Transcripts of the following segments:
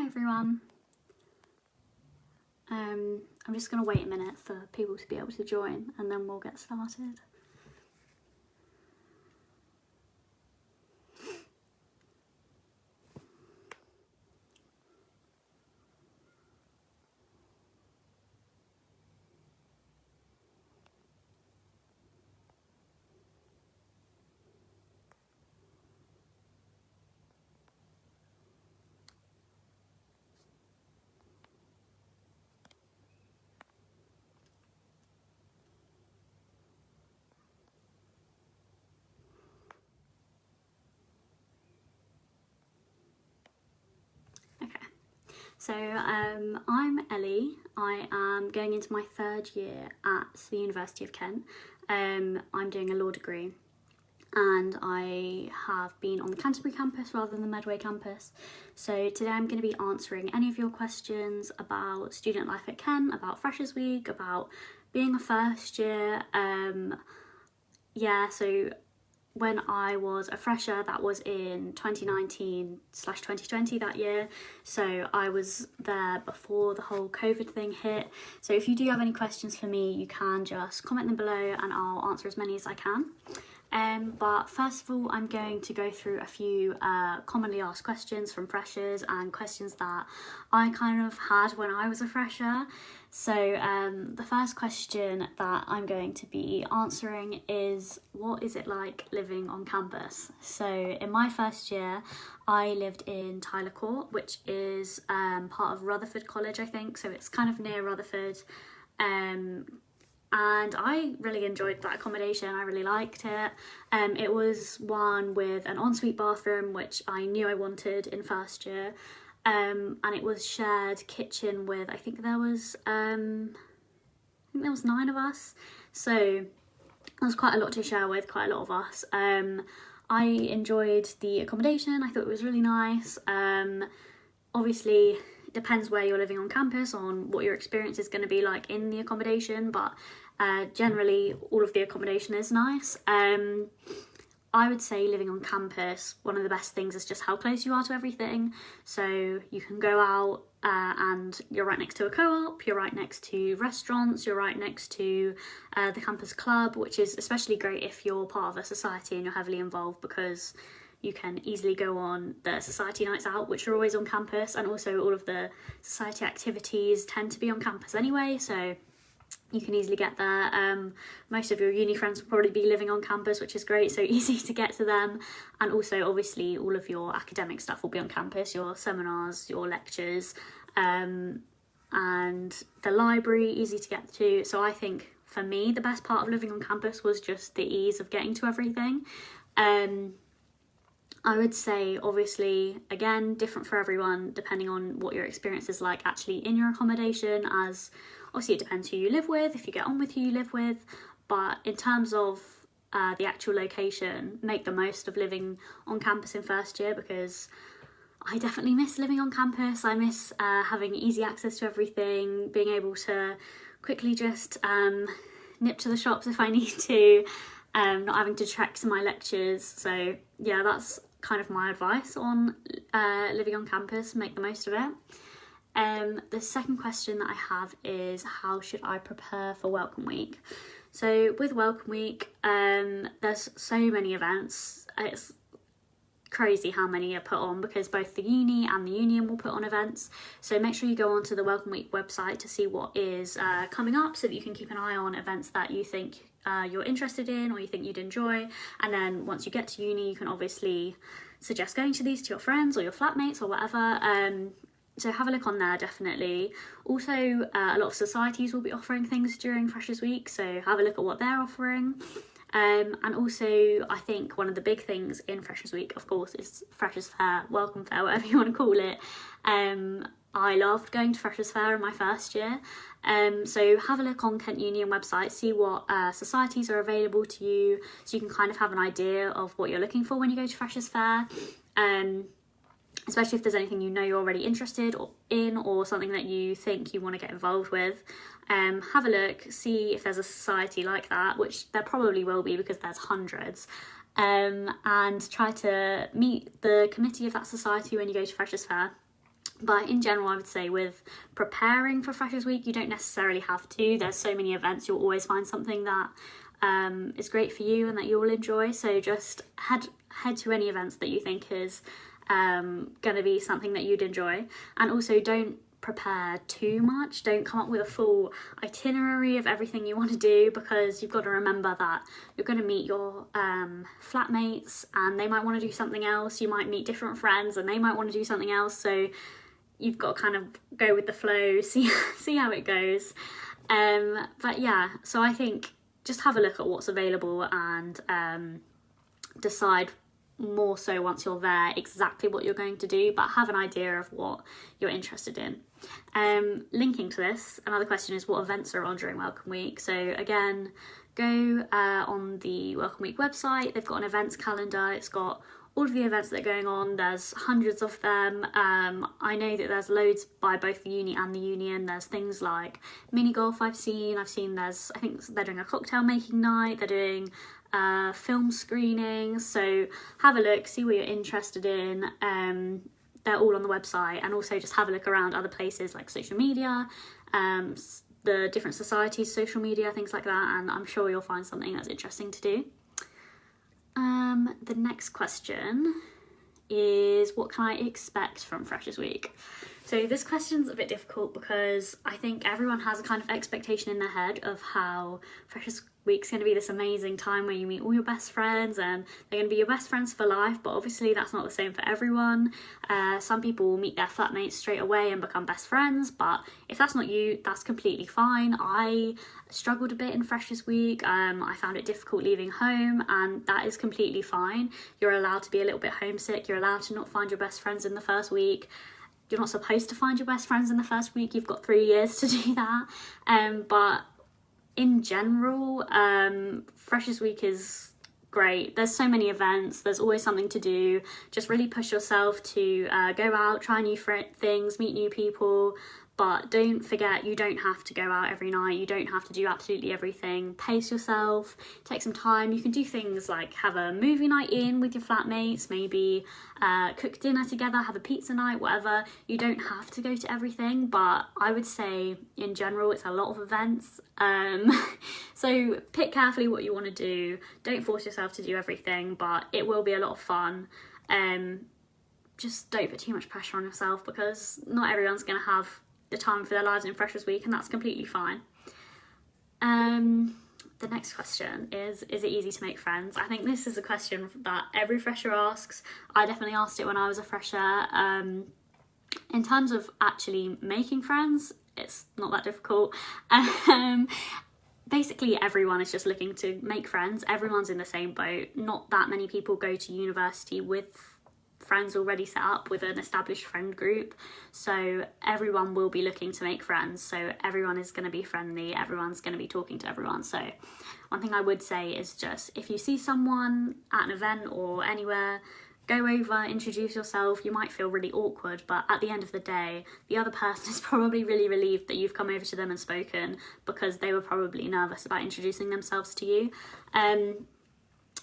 Hi everyone. I'm just going to wait a minute for people to be able to join and then we'll get started. So I'm Ellie. I am going into my third year at the University of Kent. I'm doing a law degree and I have been on the Canterbury campus rather than the Medway campus. So today I'm going to be answering any of your questions about student life at Kent, about Freshers Week, about being a first year. So when I was a fresher, that was in 2019/2020 that year. So I was there before the whole COVID thing hit. So if you do have any questions for me, you can just comment them below and I'll answer as many as I can. But first of all, I'm going to go through a few commonly asked questions from freshers and questions that I kind of had when I was a fresher. So the first question that I'm going to be answering is, what is it like living on campus? So in my first year, I lived in Tyler Court, which is part of Rutherford College, I think. So it's kind of near Rutherford. And I really enjoyed that accommodation. I really liked it. It was one with an ensuite bathroom, which I knew I wanted in first year. And it was shared kitchen with, I think there was 9 of us. So there was quite a lot to share with, quite a lot of us. I enjoyed the accommodation. I thought it was really nice. Obviously, it depends where you're living on campus on what your experience is going to be like in the accommodation, but generally all of the accommodation is nice. I would say living on campus, one of the best things is just how close you are to everything. So you can go out and you're right next to a co-op, you're right next to restaurants, you're right next to the campus club, which is especially great if you're part of a society and you're heavily involved, because you can easily go on the society nights out, which are always on campus, and also all of the society activities tend to be on campus anyway, so you can easily get there. Most of your uni friends will probably be living on campus, which is great, so easy to get to them. And also obviously all of your academic stuff will be on campus, your seminars, your lectures, and the library, easy to get to. So I think for me the best part of living on campus was just the ease of getting to everything. I would say, obviously, again, different for everyone, depending on what your experience is like actually in your accommodation, as obviously it depends who you live with, if you get on with who you live with. But in terms of the actual location, make the most of living on campus in first year, because I definitely miss living on campus. I miss having easy access to everything, being able to quickly just nip to the shops if I need to, not having to trek to my lectures. So yeah, that's kind of my advice on living on campus. Make the most of it. The second question that I have is, how should I prepare for Welcome Week? So with Welcome Week, there's so many events. It's crazy how many are put on, because both the uni and the union will put on events. So make sure you go onto the Welcome Week website to see what is coming up, so that you can keep an eye on events that you think you're interested in or you think you'd enjoy. And then once you get to uni, you can obviously suggest going to these to your friends or your flatmates or whatever. So have a look on there, definitely. Also, a lot of societies will be offering things during Freshers Week, so have a look at what they're offering. And also, I think one of the big things in Freshers Week, of course, is Freshers Fair, Welcome Fair, whatever you want to call it. I loved going to Freshers Fair in my first year. So have a look on Kent Union website, see what societies are available to you, so you can kind of have an idea of what you're looking for when you go to Freshers Fair. Especially if there's anything you know you're already interested in, or something that you think you want to get involved with. Have a look, see if there's a society like that, which there probably will be because there's hundreds. And try to meet the committee of that society when you go to Freshers Fair. But in general, I would say with preparing for Freshers Week, you don't necessarily have to. There's so many events, you'll always find something that is great for you and that you'll enjoy. So just head to any events that you think is going to be something that you'd enjoy. And also don't prepare too much. Don't come up with a full itinerary of everything you want to do, because you've got to remember that you're going to meet your flatmates and they might want to do something else. You might meet different friends and they might want to do something else. So you've got to kind of go with the flow, see how it goes. But yeah, so I think just have a look at what's available and decide more so once you're there exactly what you're going to do, but have an idea of what you're interested in. Linking to this, another question is what events are on during Welcome Week. So again, go on the Welcome Week website. They've got an events calendar. It's got all of the events that are going on. There's hundreds of them. I know that there's loads by both the uni and the union. There's things like mini golf I think they're doing a cocktail making night. They're doing film screenings. So have a look, see what you're interested in. They're all on the website, and also just have a look around other places like social media, the different societies, social media, things like that, and I'm sure you'll find something that's interesting to do. The next question is, what can I expect from Freshers Week? So this question's a bit difficult because I think everyone has a kind of expectation in their head of how Freshers Week's going to be this amazing time where you meet all your best friends and they're going to be your best friends for life, but obviously that's not the same for everyone. Some people will meet their flatmates straight away and become best friends, but if that's not you, that's completely fine. I struggled a bit in Freshers Week. I found it difficult leaving home, and that is completely fine. You're allowed to be a little bit homesick. You're allowed to not find your best friends in the first week. You're not supposed to find your best friends in the first week. You've got 3 years to do that. But in general, Freshers Week is great. There's so many events. There's always something to do. Just really push yourself to go out, try new things, meet new people. But don't forget, you don't have to go out every night. You don't have to do absolutely everything. Pace yourself, take some time. You can do things like have a movie night in with your flatmates, maybe cook dinner together, have a pizza night, whatever. You don't have to go to everything, but I would say in general, it's a lot of events. So pick carefully what you want to do. Don't force yourself to do everything, but it will be a lot of fun. Just don't put too much pressure on yourself, because not everyone's going to have the time for their lives in Freshers Week, and that's completely fine. The next question is it easy to make friends? I think this is a question that every fresher asks. I definitely asked it when I was a fresher. In terms of actually making friends, it's not that difficult. Basically everyone is just looking to make friends. Everyone's in the same boat. Not that many people go to university with friends already set up, with an established friend group, so everyone will be looking to make friends. So everyone is going to be friendly, everyone's going to be talking to everyone. So one thing I would say is, just if you see someone at an event or anywhere, go over, introduce yourself. You might feel really awkward, but at the end of the day, the other person is probably really relieved that you've come over to them and spoken, because they were probably nervous about introducing themselves to you.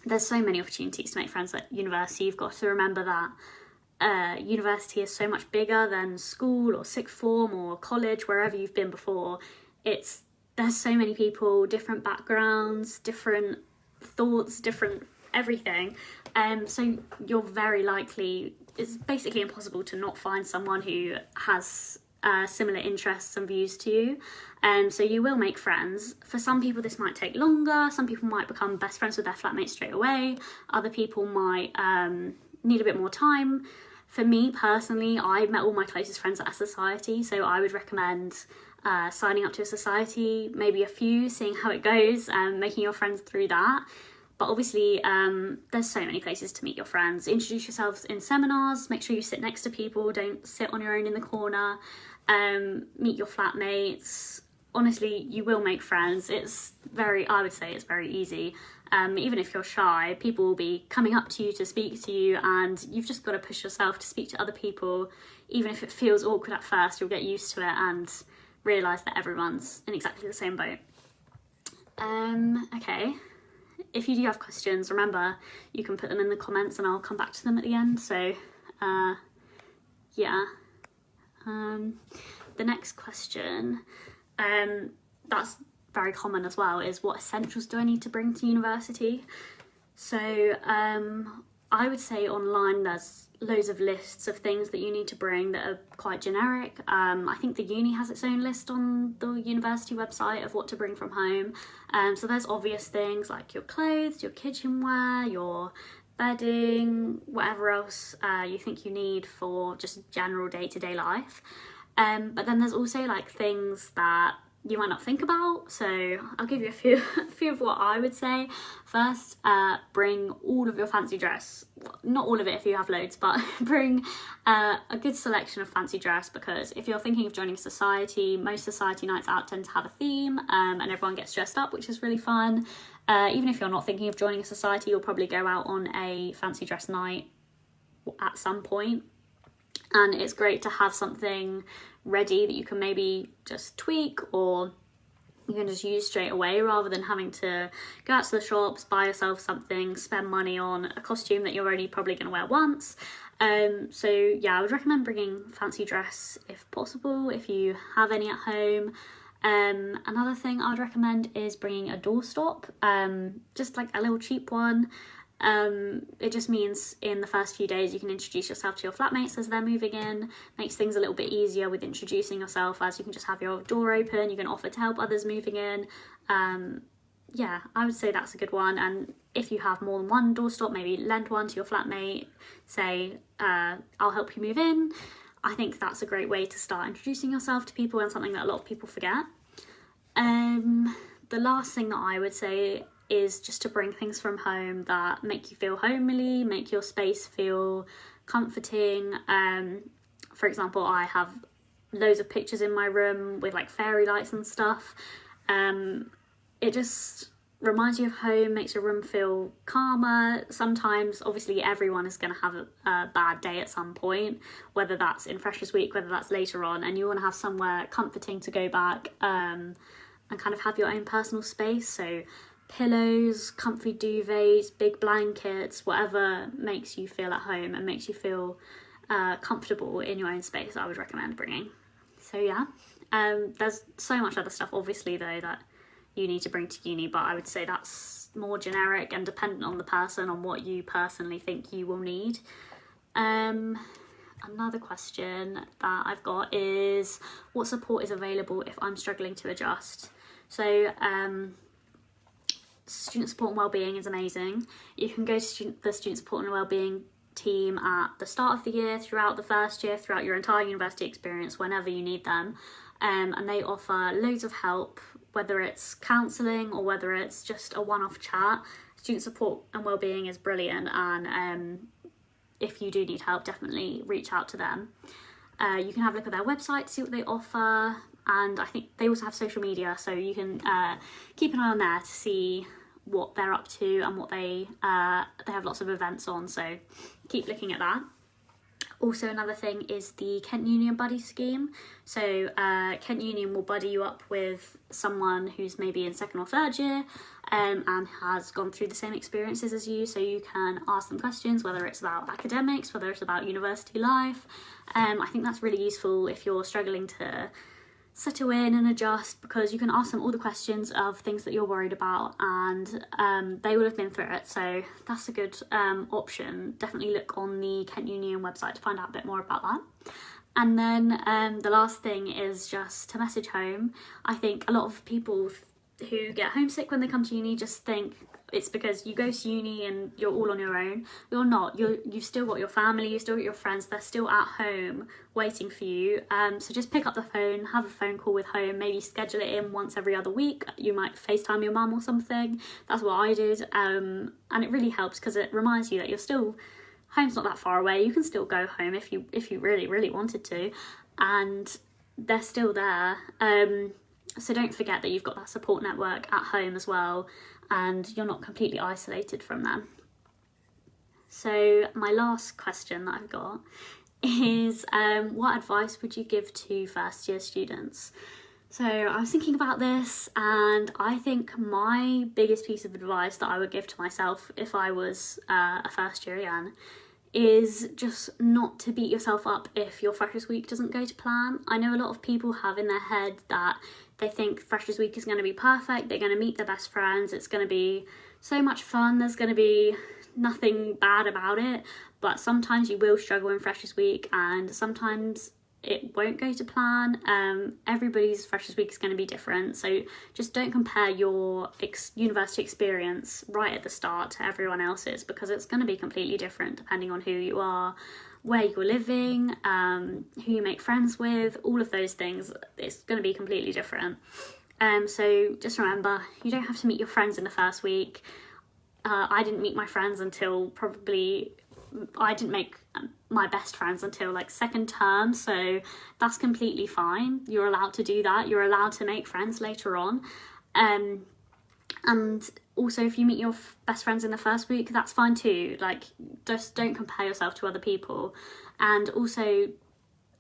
There's so many opportunities to make friends at university. You've got to remember that university is so much bigger than school or sixth form or college, wherever you've been before. There's so many people, different backgrounds, different thoughts, different everything. So you're very likely, it's basically impossible to not find someone who has similar interests and views to you. So you will make friends. For some people this might take longer. Some people might become best friends with their flatmates straight away. Other people might need a bit more time. For me personally, I met all my closest friends at a society, so I would recommend signing up to a society, maybe a few, seeing how it goes, making your friends through that. But obviously there's so many places to meet your friends. Introduce yourselves in seminars, make sure you sit next to people, don't sit on your own in the corner. Meet your flatmates. Honestly, you will make friends. I would say it's very easy. Even if you're shy, people will be coming up to you to speak to you, and you've just got to push yourself to speak to other people. Even if it feels awkward at first, you'll get used to it and realise that everyone's in exactly the same boat. Okay. If you do have questions, remember, you can put them in the comments and I'll come back to them at the end. So, yeah. The next question, that's very common as well, is what essentials do I need to bring to university? So I would say online there's loads of lists of things that you need to bring that are quite generic. I think the uni has its own list on the university website of what to bring from home. So there's obvious things like your clothes, your kitchenware, your bedding, whatever else you think you need for just general day-to-day life. But then there's also like things that you might not think about, so I'll give you a few of what I would say. First, bring all of your fancy dress. Not all of it if you have loads, but bring a good selection of fancy dress, because if you're thinking of joining a society, most society nights out tend to have a theme, and everyone gets dressed up, which is really fun. Even if you're not thinking of joining a society, you'll probably go out on a fancy dress night at some point, and it's great to have something ready that you can maybe just tweak or you can just use straight away, rather than having to go out to the shops, buy yourself something, spend money on a costume that you're only probably going to wear once. So yeah, I would recommend bringing fancy dress if possible, if you have any at home. Another thing I'd recommend is bringing a doorstop, just like a little cheap one. It just means in the first few days you can introduce yourself to your flatmates as they're moving in. Makes things a little bit easier with introducing yourself, as you can just have your door open, you can offer to help others moving in. Yeah, I would say that's a good one. And if you have more than one doorstop, maybe lend one to your flatmate, say I'll help you move in. I think that's a great way to start introducing yourself to people, and something that a lot of people forget. The last thing that I would say is just to bring things from home that make you feel homely, make your space feel comforting. For example, I have loads of pictures in my room with like fairy lights and stuff. It just reminds you of home, makes your room feel calmer. Sometimes, obviously, everyone is going to have a bad day at some point, whether that's in Freshers Week, whether that's later on, and you want to have somewhere comforting to go back and kind of have your own personal space. So pillows, comfy duvets, big blankets, whatever makes you feel at home and makes you feel comfortable in your own space, I would recommend bringing. So yeah, there's so much other stuff obviously though that you need to bring to uni, but I would say that's more generic and dependent on the person, on what you personally think you will need. Another question that I've got is, what support is available if I'm struggling to adjust? So student support and wellbeing is amazing. You can go to the student support and wellbeing team at the start of the year, throughout the first year, throughout your entire university experience, whenever you need them, and they offer loads of help, whether it's counselling or whether it's just a one-off chat. Student support and wellbeing is brilliant, and if you do need help, definitely reach out to them. You can have a look at their website, see what they offer, and I think they also have social media, so you can keep an eye on there to see what they're up to and what they have lots of events on, so keep looking at that. Also, another thing is the Kent Union Buddy Scheme. So Kent Union will buddy you up with someone who's maybe in second or third year and has gone through the same experiences as you, so you can ask them questions, whether it's about academics, whether it's about university life. I think that's really useful if you're struggling to settle in and adjust, because you can ask them all the questions of things that you're worried about, and they will have been through it, so that's a good option. Definitely look on the Kent Union website to find out a bit more about that. And then the last thing is just to message home. I think a lot of people who get homesick when they come to uni just think it's because you go to uni and you're all on your own. You're not. You've still got your family, you've still got your friends, they're still at home waiting for you. So just pick up the phone, have a phone call with home, maybe schedule it in once every other week. You might FaceTime your mum or something. That's what I did. And it really helps because it reminds you that you're still, home's not that far away. You can still go home if you really, really wanted to, and they're still there. So don't forget that you've got that support network at home as well, and you're not completely isolated from them. So my last question that I've got is, what advice would you give to first year students? So I was thinking about this, and I think my biggest piece of advice that I would give to myself if I was a first year again is just not to beat yourself up if your Freshers Week doesn't go to plan. I know a lot of people have in their head that they think Freshers Week is going to be perfect, they're going to meet their best friends, it's going to be so much fun, there's going to be nothing bad about it, but sometimes you will struggle in Freshers Week, and sometimes it won't go to plan. Everybody's Freshers Week is going to be different, so just don't compare your university experience right at the start to everyone else's, because it's going to be completely different depending on who you are, where you're living, who you make friends with, all of those things. It's going to be completely different. So just remember, you don't have to meet your friends in the first week. I didn't meet my friends until I didn't make my best friends until like second term, so that's completely fine. You're allowed to do that. You're allowed to make friends later on. And also, if you meet your best friends in the first week, that's fine too. Like, just don't compare yourself to other people. And also,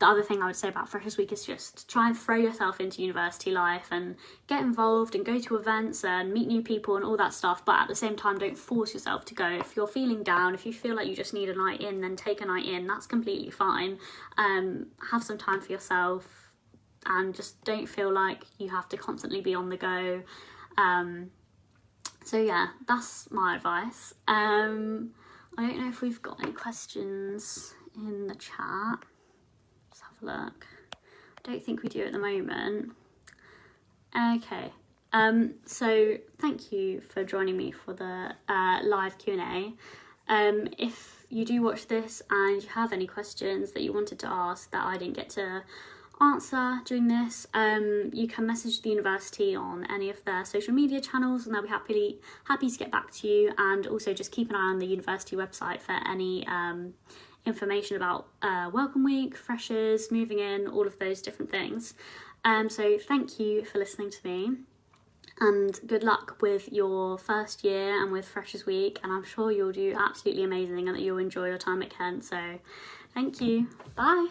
the other thing I would say about Freshers Week is just try and throw yourself into university life and get involved and go to events and meet new people and all that stuff, but at the same time don't force yourself to go. If you're feeling down, if you feel like you just need a night in, then take a night in. That's completely fine. Have some time for yourself and just don't feel like you have to constantly be on the go. So yeah, that's my advice. I don't know if we've got any questions in the chat. Look, I don't think we do at the moment. Okay, so thank you for joining me for the live Q&A. If you do watch this and you have any questions that you wanted to ask that I didn't get to answer during this, you can message the university on any of their social media channels and they'll be happy to get back to you. And also just keep an eye on the university website for any information about Welcome Week, freshers, moving in, all of those different things. So thank you for listening to me, and good luck with your first year and with Freshers Week, and I'm sure you'll do absolutely amazing and that you'll enjoy your time at Kent. So thank you. Bye.